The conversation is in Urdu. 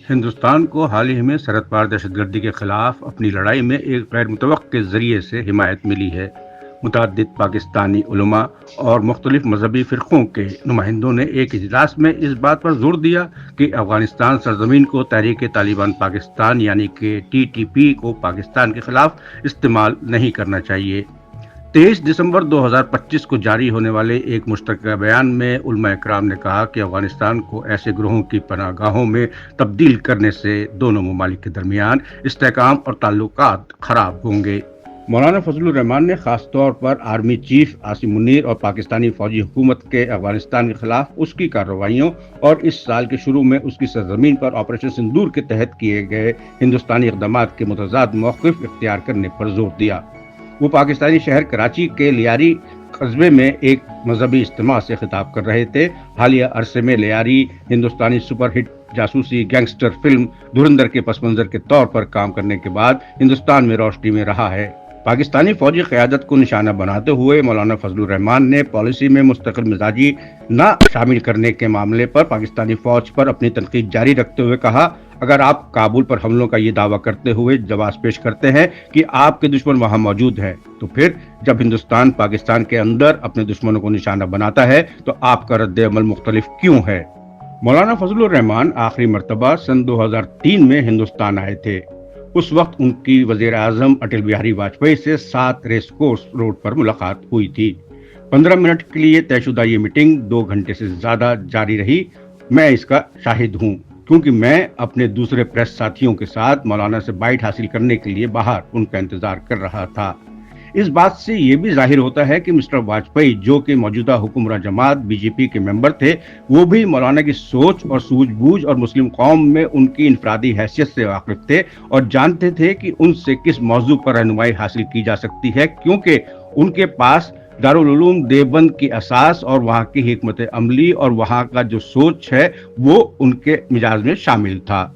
ہندوستان کو حال ہی میں سرحد پار دہشت گردی کے خلاف اپنی لڑائی میں ایک غیر متوقع ذریعے سے حمایت ملی ہے۔ متعدد پاکستانی علماء اور مختلف مذہبی فرقوں کے نمائندوں نے ایک اجلاس میں اس بات پر زور دیا کہ افغانستان سرزمین کو تحریک طالبان پاکستان یعنی کہ TTP کو پاکستان کے خلاف استعمال نہیں کرنا چاہیے۔ 23 دسمبر 2025 کو جاری ہونے والے ایک مشترکہ بیان میں علماء کرام نے کہا کہ افغانستان کو ایسے گروہوں کی پناہ گاہوں میں تبدیل کرنے سے دونوں ممالک کے درمیان استحکام اور تعلقات خراب ہوں گے۔ مولانا فضل الرحمان نے خاص طور پر آرمی چیف عاصم منیر اور پاکستانی فوجی حکومت کے افغانستان کے خلاف اس کی کارروائیوں اور اس سال کے شروع میں اس کی سرزمین پر آپریشن سندور کے تحت کیے گئے ہندوستانی اقدامات کے متضاد موقف اختیار کرنے پر زور دیا۔ وہ پاکستانی شہر کراچی کے لیاری قصبے میں ایک مذہبی اجتماع سے خطاب کر رہے تھے۔ حالیہ عرصے میں لیاری ہندوستانی سپر ہٹ جاسوسی گینگسٹر فلم دھرندھر کے پس منظر کے طور پر کام کرنے کے بعد ہندوستان میں روشنی میں رہا ہے۔ پاکستانی فوجی قیادت کو نشانہ بناتے ہوئے مولانا فضل الرحمان نے پالیسی میں مستقل مزاجی نہ شامل کرنے کے معاملے پر پاکستانی فوج پر اپنی تنقید جاری رکھتے ہوئے کہا، اگر آپ کابل پر حملوں کا یہ دعویٰ کرتے ہوئے جواز پیش کرتے ہیں کہ آپ کے دشمن وہاں موجود ہیں، تو پھر جب ہندوستان پاکستان کے اندر اپنے دشمنوں کو نشانہ بناتا ہے تو آپ کا رد عمل مختلف کیوں ہے؟ مولانا فضل الرحمان آخری مرتبہ سن 2003 میں ہندوستان آئے تھے۔ اس وقت ان کی وزیر اعظم اٹل بہاری واجپئی سے 7 ریس کورس روڈ پر ملاقات ہوئی تھی۔ 15 منٹ کے لیے طے شدہ یہ میٹنگ 2 گھنٹے سے زیادہ جاری رہی۔ میں اس کا شاہد ہوں، کیونکہ میں اپنے دوسرے پریس ساتھیوں کے ساتھ مولانا سے بائٹ حاصل کرنے کے لیے باہر ان کا انتظار کر رہا تھا۔ اس بات سے یہ بھی ظاہر ہوتا ہے کہ مسٹر واجپئی، جو کہ موجودہ حکمراں جماعت BJP کے ممبر تھے، وہ بھی مولانا کی سوچ اور سوجھ بوجھ اور مسلم قوم میں ان کی انفرادی حیثیت سے واقف تھے اور جانتے تھے کہ ان سے کس موضوع پر رہنمائی حاصل کی جا سکتی ہے، کیونکہ ان کے پاس دارالعلوم دیوبند کی اساس اور وہاں کی حکمت عملی اور وہاں کا جو سوچ ہے وہ ان کے مزاج میں شامل تھا۔